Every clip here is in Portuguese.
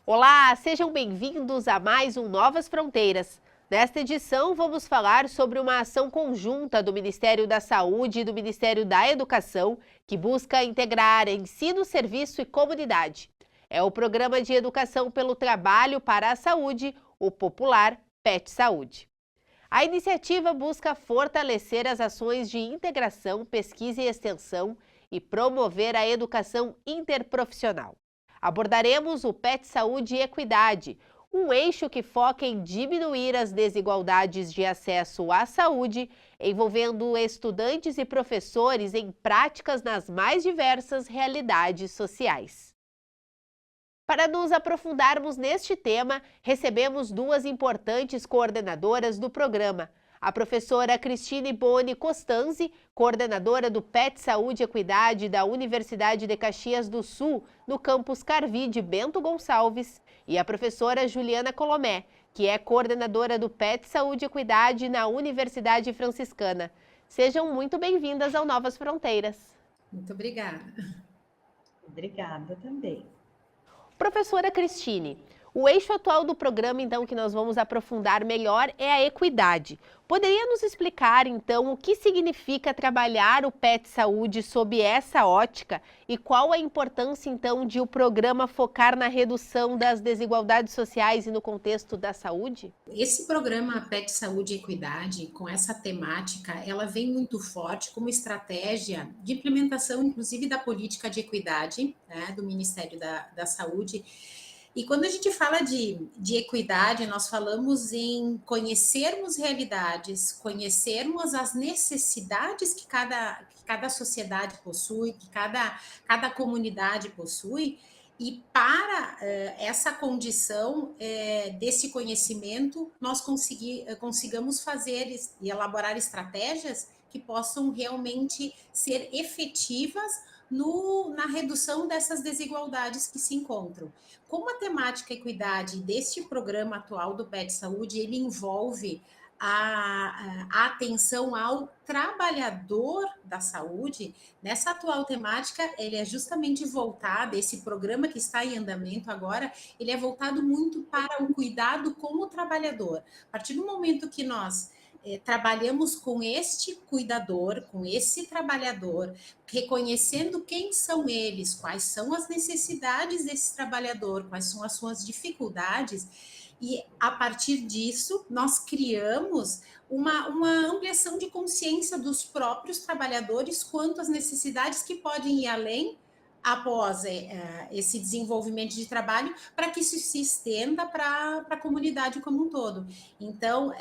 Olá, sejam bem-vindos a mais um Novas Fronteiras. Nesta edição, vamos falar sobre uma ação conjunta do Ministério da Saúde e do Ministério da Educação que busca integrar ensino, serviço e comunidade. É o Programa de Educação pelo Trabalho para a Saúde, o popular PET Saúde. A iniciativa busca fortalecer as ações de integração, pesquisa e extensão e promover a educação interprofissional. Abordaremos o PET Saúde e Equidade, um eixo que foca em diminuir as desigualdades de acesso à saúde, envolvendo estudantes e professores em práticas nas mais diversas realidades sociais. Para nos aprofundarmos neste tema, recebemos duas importantes coordenadoras do programa. A professora Cristine Boni Costanzi, coordenadora do PET Saúde e Equidade da Universidade de Caxias do Sul, no campus Carvi de Bento Gonçalves, e a professora Juliana Colomé, que é coordenadora do PET Saúde e Equidade na Universidade Franciscana. Sejam muito bem-vindas ao Novas Fronteiras. Muito obrigada. Obrigada também. Professora Cristine, o eixo atual do programa, então, que nós vamos aprofundar melhor é a equidade. Poderia nos explicar, então, o que significa trabalhar o PET Saúde sob essa ótica e qual a importância, então, de o programa focar na redução das desigualdades sociais e no contexto da saúde? Esse programa PET Saúde e Equidade, com essa temática, ela vem muito forte como estratégia de implementação, inclusive, da política de equidade, né, do Ministério da Saúde. E quando a gente fala de equidade, nós falamos em conhecermos realidades, conhecermos as necessidades que cada sociedade possui, que cada comunidade possui, e para essa condição desse conhecimento, nós consigamos fazer e elaborar estratégias que possam realmente ser efetivas na redução dessas desigualdades que se encontram. Como a temática equidade deste programa atual do PET Saúde, ele envolve a atenção ao trabalhador da saúde, nessa atual temática, ele é justamente voltado, esse programa que está em andamento agora, ele é voltado muito para o cuidado com o trabalhador. A partir do momento que nós trabalhamos com este cuidador, com esse trabalhador, reconhecendo quem são eles, quais são as necessidades desse trabalhador, quais são as suas dificuldades, e a partir disso nós criamos uma ampliação de consciência dos próprios trabalhadores quanto às necessidades que podem ir além após esse desenvolvimento de trabalho, para que isso se estenda para a comunidade como um todo. Então,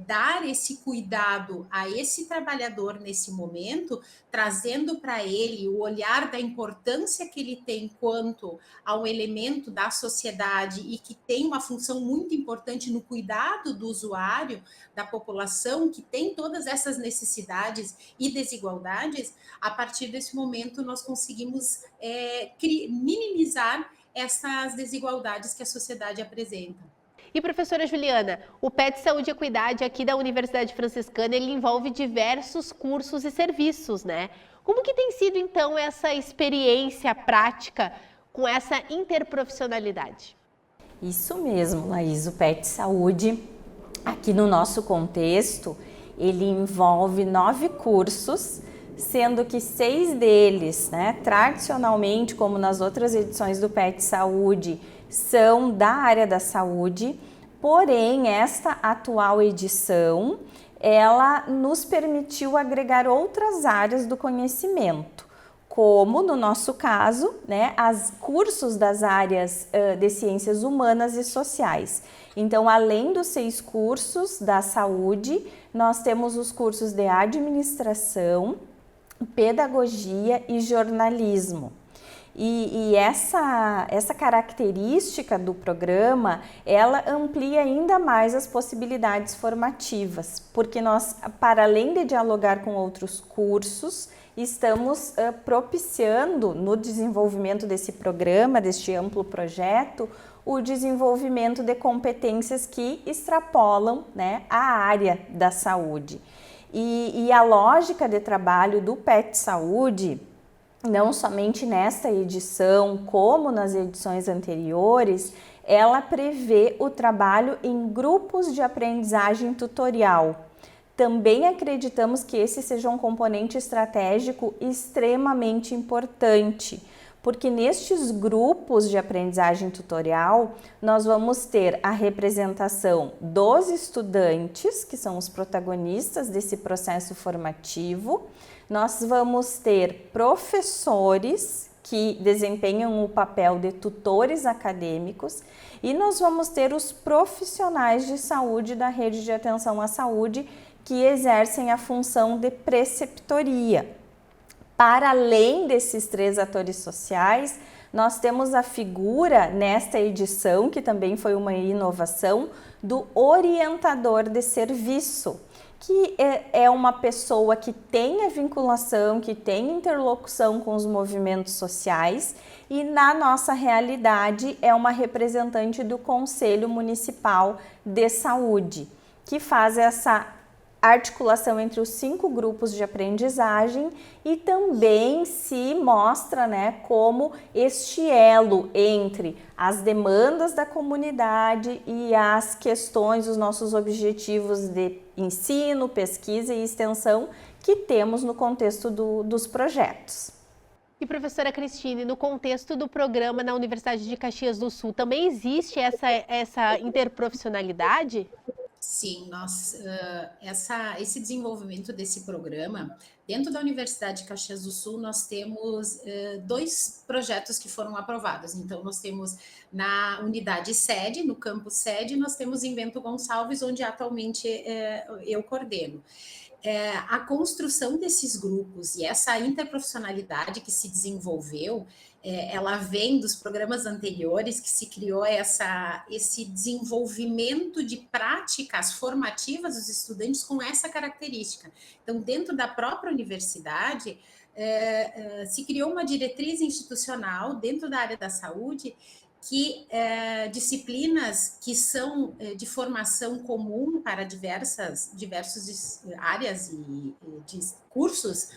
dar esse cuidado a esse trabalhador nesse momento, trazendo para ele o olhar da importância que ele tem quanto a um elemento da sociedade e que tem uma função muito importante no cuidado do usuário, da população, que tem todas essas necessidades e desigualdades, a partir desse momento nós conseguimos minimizar essas desigualdades que a sociedade apresenta. E professora Juliana, o PET Saúde e Equidade aqui da Universidade Franciscana, ele envolve diversos cursos e serviços, né? Como que tem sido então essa experiência prática com essa interprofissionalidade? Isso mesmo, Laís, o PET Saúde, aqui no nosso contexto, ele envolve 9 cursos, sendo que 6 deles, né, tradicionalmente, como nas outras edições do PET Saúde, são da área da saúde, porém, esta atual edição, ela nos permitiu agregar outras áreas do conhecimento, como no nosso caso, né, os cursos das áreas de ciências humanas e sociais. Então, além dos 6 cursos da saúde, nós temos os cursos de administração, pedagogia e jornalismo. E essa característica do programa, ela amplia ainda mais as possibilidades formativas, porque nós, para além de dialogar com outros cursos, estamos propiciando no desenvolvimento desse programa, deste amplo projeto, o desenvolvimento de competências que extrapolam, né, a área da saúde. E a lógica de trabalho do PET Saúde, não somente nesta edição, como nas edições anteriores, ela prevê o trabalho em grupos de aprendizagem tutorial. Também acreditamos que esse seja um componente estratégico extremamente importante, porque nestes grupos de aprendizagem tutorial, nós vamos ter a representação dos estudantes, que são os protagonistas desse processo formativo. Nós vamos ter professores que desempenham o papel de tutores acadêmicos e nós vamos ter os profissionais de saúde da rede de atenção à saúde que exercem a função de preceptoria. Para além desses 3 atores sociais, nós temos a figura nesta edição, que também foi uma inovação, do orientador de serviço, que é uma pessoa que tem a vinculação, que tem interlocução com os movimentos sociais e, na nossa realidade, é uma representante do Conselho Municipal de Saúde, que faz essa articulação entre os 5 grupos de aprendizagem e também se mostra, né, como este elo entre as demandas da comunidade e as questões, os nossos objetivos de ensino, pesquisa e extensão que temos no contexto dos projetos. E professora Cristine, no contexto do programa na Universidade de Caxias do Sul, também existe essa interprofissionalidade? Sim, esse desenvolvimento desse programa, dentro da Universidade de Caxias do Sul, nós temos 2 projetos que foram aprovados. Então, nós temos na unidade sede, no campus sede, nós temos em Bento Gonçalves, onde atualmente eu coordeno. A construção desses grupos e essa interprofissionalidade que se desenvolveu, ela vem dos programas anteriores que se criou esse desenvolvimento de práticas formativas dos estudantes com essa característica. Então, dentro da própria universidade, se criou uma diretriz institucional dentro da área da saúde que disciplinas que são de formação comum para diversas áreas e de cursos,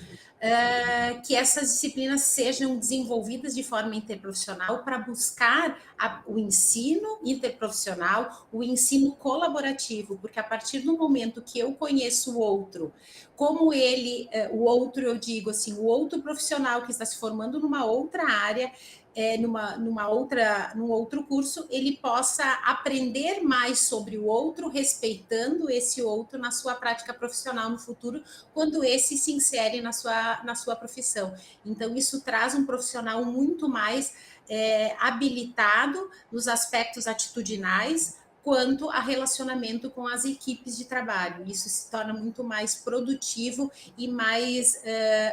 que essas disciplinas sejam desenvolvidas de forma interprofissional para buscar o ensino interprofissional, o ensino colaborativo, porque a partir do momento que eu conheço o outro, como ele, o outro, eu digo assim, o outro profissional que está se formando numa outra área, num outro curso, ele possa aprender mais sobre o outro, respeitando esse outro na sua prática profissional no futuro, quando esse se insere na sua profissão. Então, isso traz um profissional muito mais habilitado nos aspectos atitudinais, quanto a relacionamento com as equipes de trabalho. Isso se torna muito mais produtivo e mais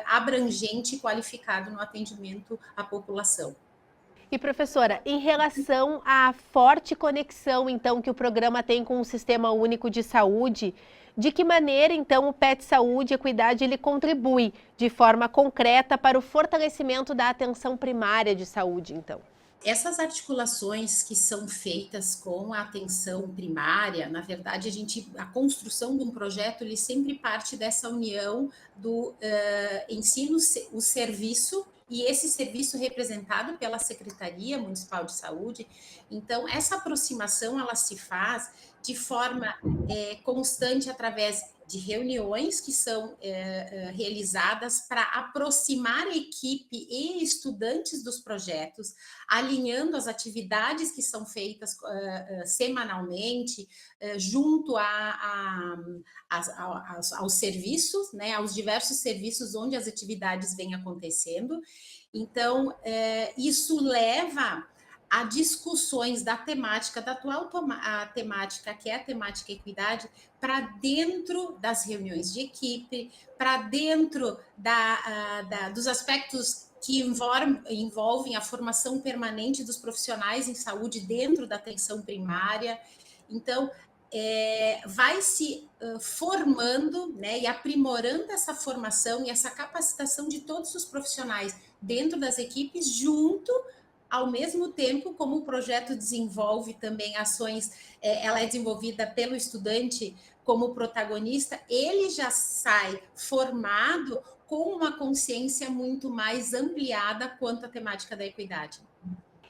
abrangente e qualificado no atendimento à população. E professora, em relação à forte conexão, então, que o programa tem com o Sistema Único de Saúde, de que maneira, então, o PET Saúde e Equidade ele contribui de forma concreta para o fortalecimento da atenção primária de saúde, então? Essas articulações que são feitas com a atenção primária, na verdade, a construção de um projeto, ele sempre parte dessa união do ensino, o serviço, e esse serviço representado pela Secretaria Municipal de Saúde. Então, essa aproximação, ela se faz de forma constante através de reuniões que são realizadas para aproximar a equipe e estudantes dos projetos, alinhando as atividades que são feitas semanalmente, junto aos serviços, né, aos diversos serviços onde as atividades vêm acontecendo. Então, isso leva a discussões da temática, da atual temática, que é a temática equidade, para dentro das reuniões de equipe, para dentro dos aspectos que envolvem a formação permanente dos profissionais em saúde dentro da atenção primária. Então, vai se formando, né, e aprimorando essa formação e essa capacitação de todos os profissionais dentro das equipes, junto ao mesmo tempo, como o projeto desenvolve também ações, ela é desenvolvida pelo estudante como protagonista, ele já sai formado com uma consciência muito mais ampliada quanto à temática da equidade.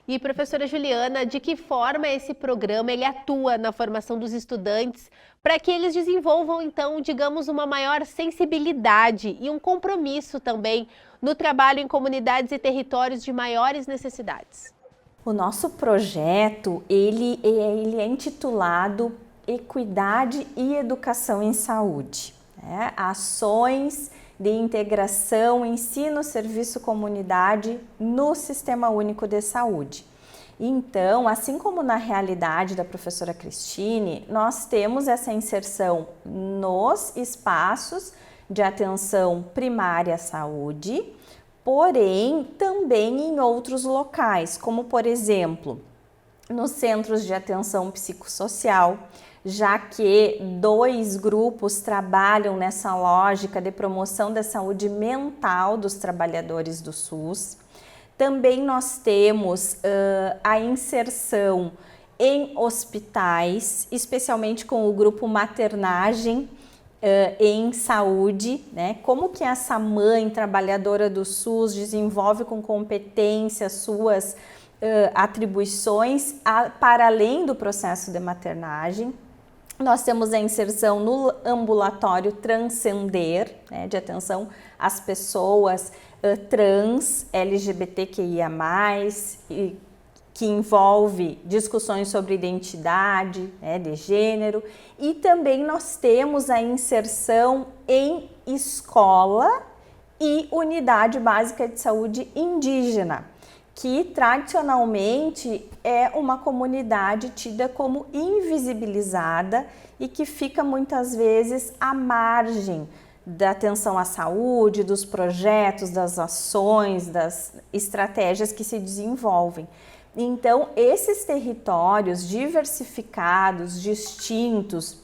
E, professora Juliana, de que forma esse programa ele atua na formação dos estudantes para que eles desenvolvam, então, digamos, uma maior sensibilidade e um compromisso também no trabalho em comunidades e territórios de maiores necessidades? O nosso projeto, ele é intitulado Equidade e Educação em Saúde, né? Ações de integração, ensino, serviço, comunidade no Sistema Único de Saúde. Então, assim como na realidade da professora Cristine, nós temos essa inserção nos espaços de atenção primária à saúde, porém também em outros locais, como por exemplo, nos centros de atenção psicossocial, já que 2 grupos trabalham nessa lógica de promoção da saúde mental dos trabalhadores do SUS. Também nós temos a inserção em hospitais, especialmente com o grupo maternagem em saúde, né? Como que essa mãe trabalhadora do SUS desenvolve com competência suas atribuições para além do processo de maternagem. Nós temos a inserção no ambulatório Transcender, né, de atenção às pessoas trans, LGBTQIA+, que envolve discussões sobre identidade, né, de gênero. E também nós temos a inserção em escola e unidade básica de saúde indígena, que tradicionalmente é uma comunidade tida como invisibilizada e que fica muitas vezes à margem da atenção à saúde, dos projetos, das ações, das estratégias que se desenvolvem. Então, esses territórios diversificados, distintos,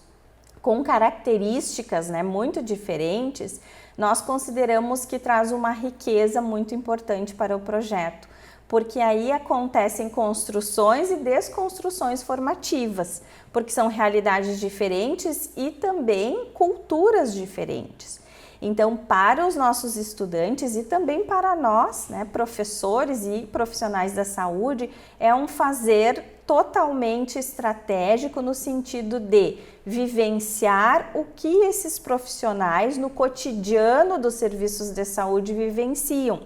com características, né, muito diferentes, nós consideramos que traz uma riqueza muito importante para o projeto, porque aí acontecem construções e desconstruções formativas, porque são realidades diferentes e também culturas diferentes. Então, para os nossos estudantes e também para nós, né, professores e profissionais da saúde, é um fazer totalmente estratégico no sentido de vivenciar o que esses profissionais no cotidiano dos serviços de saúde vivenciam.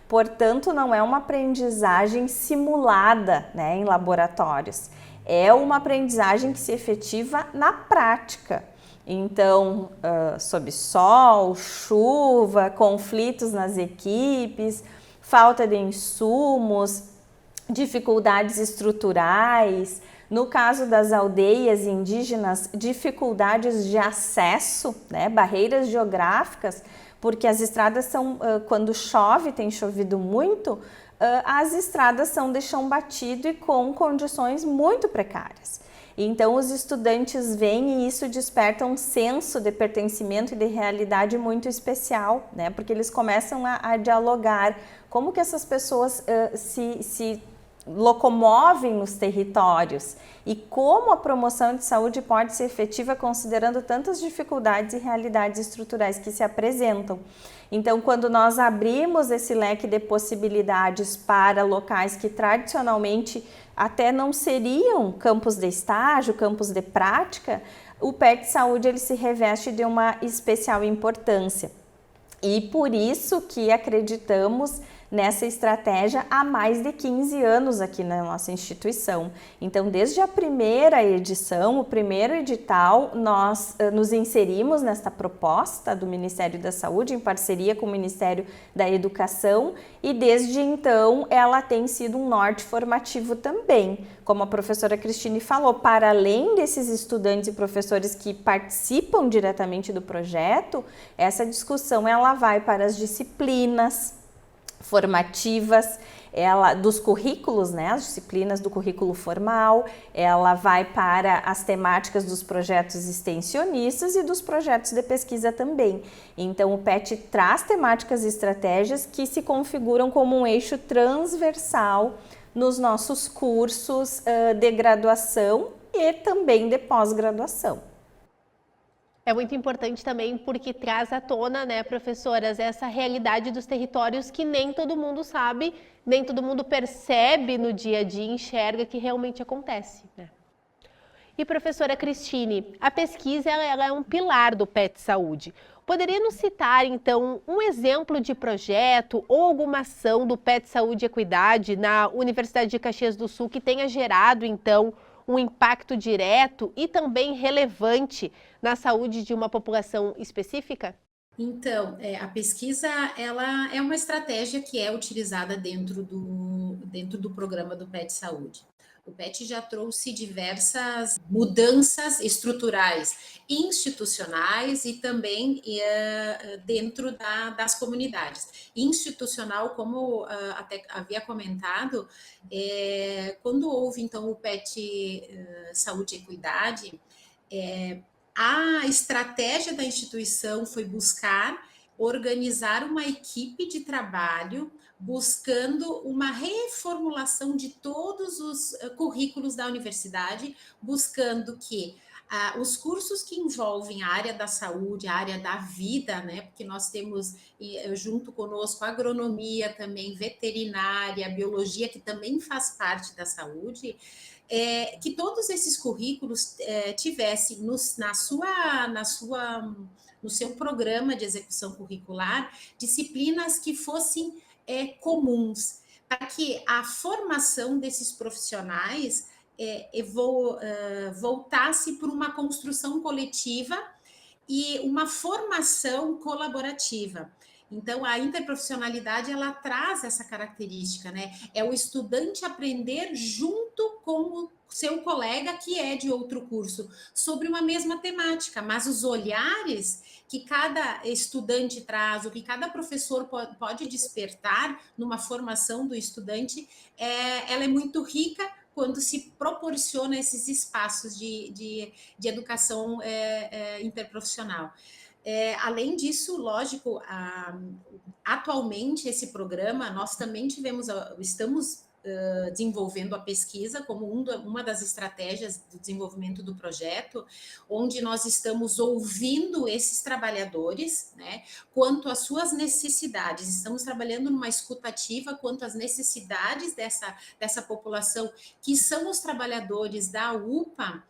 Portanto, não é uma aprendizagem simulada, né, em laboratórios. É uma aprendizagem que se efetiva na prática. Então, sob sol, chuva, conflitos nas equipes, falta de insumos, dificuldades estruturais. No caso das aldeias indígenas, dificuldades de acesso, né, barreiras geográficas, porque as estradas são, quando chove, tem chovido muito, as estradas são de chão batido e com condições muito precárias. Então, os estudantes vêm e isso desperta um senso de pertencimento e de realidade muito especial, né? Porque eles começam a dialogar como que essas pessoas se locomovem nos territórios e como a promoção de saúde pode ser efetiva considerando tantas dificuldades e realidades estruturais que se apresentam. Então, quando nós abrimos esse leque de possibilidades para locais que tradicionalmente até não seriam campos de estágio, campos de prática, o PET Saúde ele se reveste de uma especial importância. E por isso que acreditamos nessa estratégia há mais de 15 anos aqui na nossa instituição. Então, desde a primeira edição, o primeiro edital, nós nos inserimos nesta proposta do Ministério da Saúde, em parceria com o Ministério da Educação, e desde então ela tem sido um norte formativo também. Como a professora Cristine falou, para além desses estudantes e professores que participam diretamente do projeto, essa discussão ela vai para as disciplinas formativas, dos currículos, né, as disciplinas do currículo formal, ela vai para as temáticas dos projetos extensionistas e dos projetos de pesquisa também. Então, o PET traz temáticas e estratégias que se configuram como um eixo transversal nos nossos cursos de graduação e também de pós-graduação. É muito importante também porque traz à tona, né, professoras, essa realidade dos territórios que nem todo mundo sabe, nem todo mundo percebe no dia a dia, enxerga que realmente acontece, né? E professora Cristine, a pesquisa ela é um pilar do PET Saúde. Poderia nos citar, então, um exemplo de projeto ou alguma ação do PET Saúde e Equidade na Universidade de Caxias do Sul que tenha gerado, então, um impacto direto e também relevante na saúde de uma população específica? Então, a pesquisa, ela é uma estratégia que é utilizada dentro do programa do PET Saúde. O PET já trouxe diversas mudanças estruturais, institucionais e também dentro das comunidades. Institucional, como até havia comentado, quando houve então o PET Saúde e Equidade, a estratégia da instituição foi buscar organizar uma equipe de trabalho, buscando uma reformulação de todos os currículos da universidade, buscando que os cursos que envolvem a área da saúde, a área da vida, né? Porque nós temos junto conosco agronomia também, veterinária, biologia, que também faz parte da saúde. Que todos esses currículos tivessem no seu programa de execução curricular disciplinas que fossem comuns, para que a formação desses profissionais voltasse para uma construção coletiva e uma formação colaborativa. Então, a interprofissionalidade, ela traz essa característica, né? É o estudante aprender junto com o seu colega que é de outro curso, sobre uma mesma temática, mas os olhares que cada estudante traz, o que cada professor pode despertar numa formação do estudante, ela é muito rica quando se proporciona esses espaços de educação interprofissional. Além disso, lógico, atualmente esse programa, nós também estamos desenvolvendo a pesquisa como uma das estratégias do desenvolvimento do projeto, onde nós estamos ouvindo esses trabalhadores, né, quanto às suas necessidades. Estamos trabalhando numa escutativa quanto às necessidades dessa população, que são os trabalhadores da UPA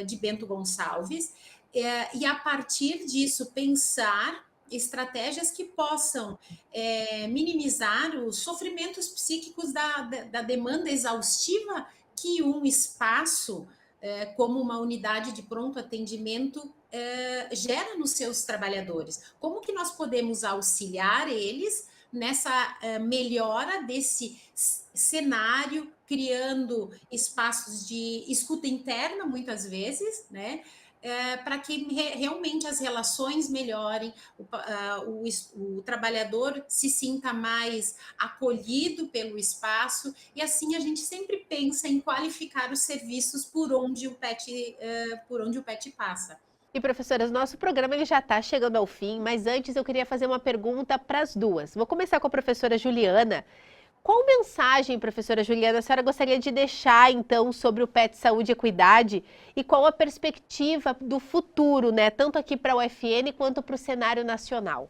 de Bento Gonçalves, e a partir disso pensar estratégias que possam minimizar os sofrimentos psíquicos da demanda exaustiva que um espaço, como uma unidade de pronto atendimento, gera nos seus trabalhadores. Como que nós podemos auxiliar eles nessa melhora desse cenário, criando espaços de escuta interna, muitas vezes, né? Para que realmente as relações melhorem, o trabalhador se sinta mais acolhido pelo espaço, e assim a gente sempre pensa em qualificar os serviços por onde o PET passa. E professoras, nosso programa ele já está chegando ao fim, mas antes eu queria fazer uma pergunta para as duas. Vou começar com a professora Juliana. Qual mensagem, professora Juliana, a senhora gostaria de deixar, então, sobre o PET Saúde e Equidade e qual a perspectiva do futuro, né, tanto aqui para a UFN quanto para o cenário nacional?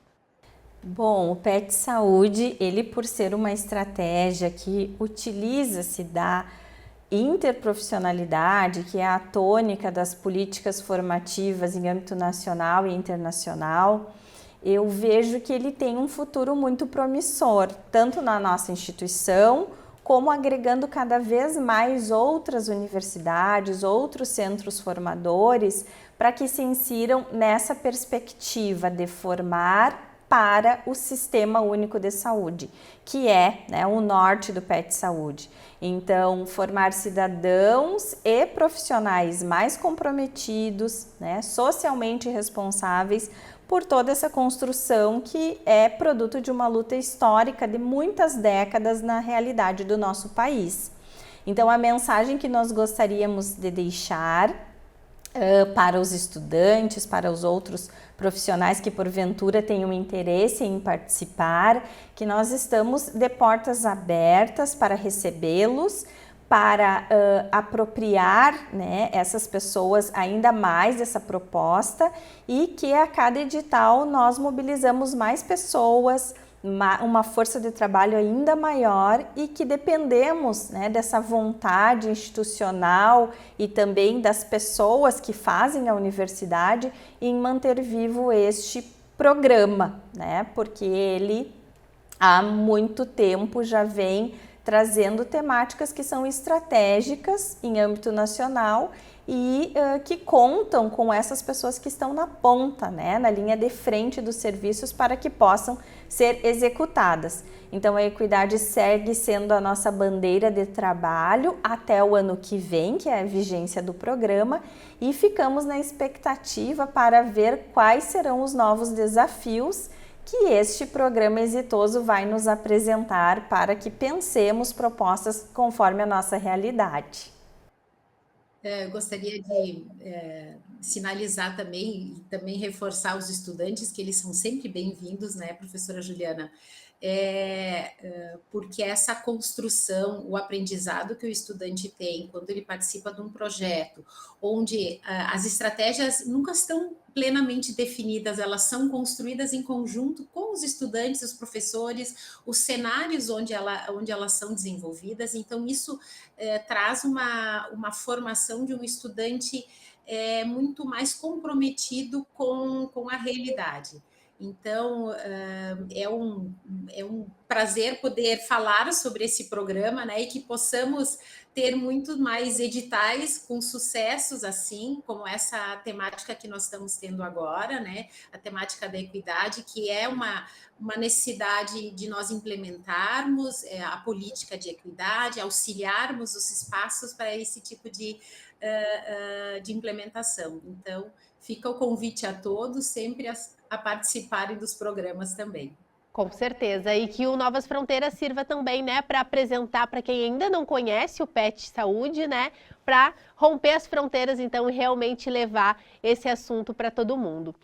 Bom, o PET Saúde, ele por ser uma estratégia que utiliza-se da interprofissionalidade, que é a tônica das políticas formativas em âmbito nacional e internacional, eu vejo que ele tem um futuro muito promissor, tanto na nossa instituição, como agregando cada vez mais outras universidades, outros centros formadores, para que se insiram nessa perspectiva de formar para o Sistema Único de Saúde, que é, né, o norte do PET Saúde. Então, formar cidadãos e profissionais mais comprometidos, né, socialmente responsáveis, por toda essa construção que é produto de uma luta histórica de muitas décadas na realidade do nosso país. Então, a mensagem que nós gostaríamos de deixar para os estudantes, para os outros profissionais que porventura tenham interesse em participar, que nós estamos de portas abertas para recebê-los, para apropriar, né, essas pessoas ainda mais dessa proposta, e que a cada edital nós mobilizamos mais pessoas, uma força de trabalho ainda maior, e que dependemos, né, dessa vontade institucional e também das pessoas que fazem a universidade em manter vivo este programa, né, porque ele há muito tempo já vem trazendo temáticas que são estratégicas em âmbito nacional e que contam com essas pessoas que estão na ponta, né, na linha de frente dos serviços para que possam ser executadas. Então a equidade segue sendo a nossa bandeira de trabalho até o ano que vem, que é a vigência do programa, e ficamos na expectativa para ver quais serão os novos desafios que este programa exitoso vai nos apresentar para que pensemos propostas conforme a nossa realidade. Eu gostaria de sinalizar também, e também reforçar os estudantes que eles são sempre bem-vindos, né, professora Juliana? Porque essa construção, o aprendizado que o estudante tem quando ele participa de um projeto, onde as estratégias nunca estão plenamente definidas, elas são construídas em conjunto com os estudantes, os professores, os cenários onde elas são desenvolvidas. Então, isso traz uma formação de um estudante muito mais comprometido com a realidade. Então, é um prazer poder falar sobre esse programa, né, e que possamos ter muito mais editais com sucessos assim, como essa temática que nós estamos tendo agora, né, a temática da equidade, que é uma necessidade de nós implementarmos a política de equidade, auxiliarmos os espaços para esse tipo de implementação. Então, fica o convite a todos sempre a participarem dos programas também. Com certeza, e que o Novas Fronteiras sirva também, né, para apresentar para quem ainda não conhece o PET Saúde, né, para romper as fronteiras, então, e realmente levar esse assunto para todo mundo.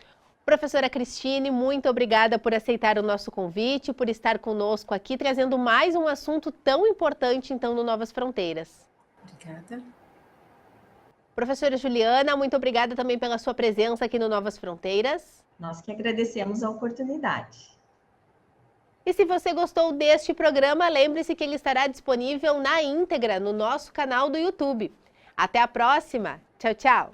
Professora Cristine, muito obrigada por aceitar o nosso convite, por estar conosco aqui, trazendo mais um assunto tão importante, então, no Novas Fronteiras. Obrigada. Professora Juliana, muito obrigada também pela sua presença aqui no Novas Fronteiras. Nós que agradecemos a oportunidade. E se você gostou deste programa, lembre-se que ele estará disponível na íntegra no nosso canal do YouTube. Até a próxima. Tchau, tchau.